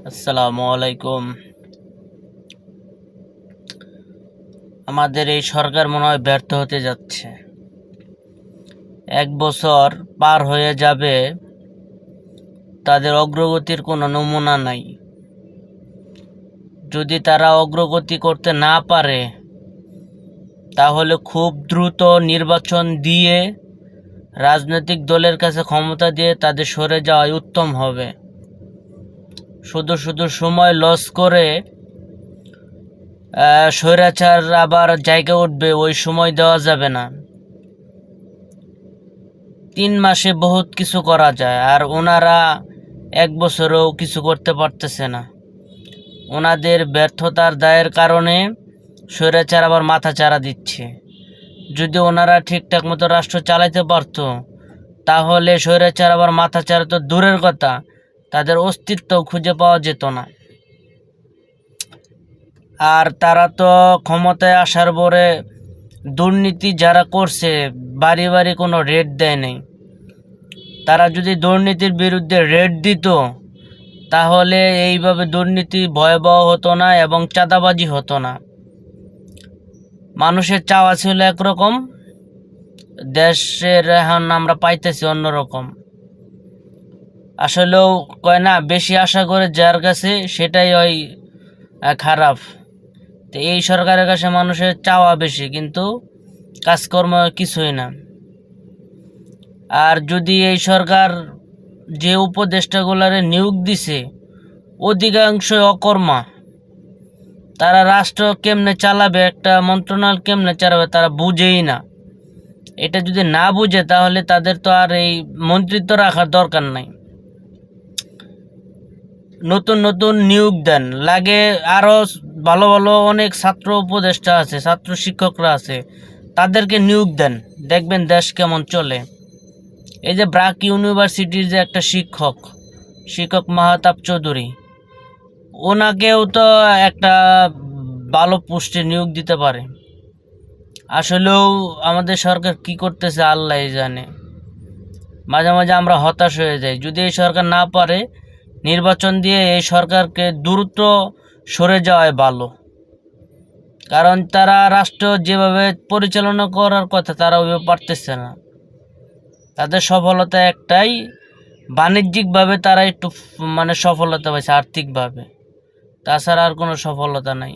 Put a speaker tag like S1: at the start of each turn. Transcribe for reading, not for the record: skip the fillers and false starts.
S1: আসসালামু আলাইকুম। আমাদের এই সরকার মনে হয় ব্যর্থ হতে যাচ্ছে। 1 বছর পার হয়ে যাবে, তাদের অগ্রগতির কোনো নমুনা নাই। যদি তারা অগ্রগতি করতে না পারে, তাহলে খুব দ্রুত নির্বাচন দিয়ে রাজনৈতিক দলের কাছে ক্ষমতা দিয়ে তাদের সরে যাওয়াই উত্তম হবে। শুধু শুধু সময় লস করে স্বৈরাচার আবার জায়গা উঠবে, ওই সময় দেওয়া যাবে না। 3 মাসে বহুত কিছু করা যায়, আর ওনারা 1 বছরেও কিছু করতে পারতেছে না। ওনাদের ব্যর্থতার দায়ের কারণে স্বৈরাচার আবার মাথা চারা দিচ্ছে। যদি ওনারা ঠিকঠাক মতো রাষ্ট্র চালাইতে পারত, তাহলে স্বৈরাচার আবার মাথা চারা তো দূরের কথা, তাদের অস্তিত্ব খুঁজে পাওয়া যেত না। আর তারা তো ক্ষমতায় আসার পরে দুর্নীতি যারা করছে, বাড়ি বাড়ি কোনো রেড দেয় নাই। তারা যদি দুর্নীতির বিরুদ্ধে রেড দিত, তাহলে এইভাবে দুর্নীতি ভয়াবহ হতো না এবং চাঁদাবাজি হতো না। মানুষের চাওয়া ছিল একরকম, দেশের এখন আমরা পাইতেছি অন্যরকম। আসলেও কয় না, বেশি আশা করে যার কাছে সেটাই হয় খারাপ। তো এই সরকারের কাছে মানুষের চাওয়া বেশি, কিন্তু কাজকর্ম কিছুই না। আর যদি এই সরকার যে উপদেষ্টাগুলারে নিয়োগ দিছে, অধিকাংশ অকর্মা, তারা রাষ্ট্র কেমনে চালাবে, একটা মন্ত্রণালয় কেমনে চালাবে তারা বুঝেই না। এটা যদি না বুঝে, তাহলে তাদের তো আর এই মন্ত্রিত্ব রাখার দরকার নাই। নতুন নতুন নিয়োগ দেন, লাগে আরও ভালো ভালো অনেক ছাত্র উপদেষ্টা আছে, ছাত্র শিক্ষকরা আছে, তাদেরকে নিয়োগ দেন, দেখবেন দেশ কেমন চলে। এই যে ব্রাক ইউনিভার্সিটির যে একটা শিক্ষক মাহতাব চৌধুরী, ওনাকেও তো একটা ভালো পোস্টে নিয়োগ দিতে পারে। আসলেও আমাদের সরকার কি করতেছে আল্লাহই জানে। মাঝে মাঝে আমরা হতাশ হয়ে যাই। যদি এই সরকার না পারে, নির্বাচন দিয়ে এই সরকারকে দ্রুত সরে যাওয়াই ভালো। কারণ তারা রাষ্ট্র যেভাবে পরিচালনা করার কথা, তারা ওইভাবে পারতেছে না। তাদের সফলতা একটাই, বাণিজ্যিকভাবে তারা একটু সফলতা পাইছে, আর্থিকভাবে। তাছাড়া আর কোনো সফলতা নাই।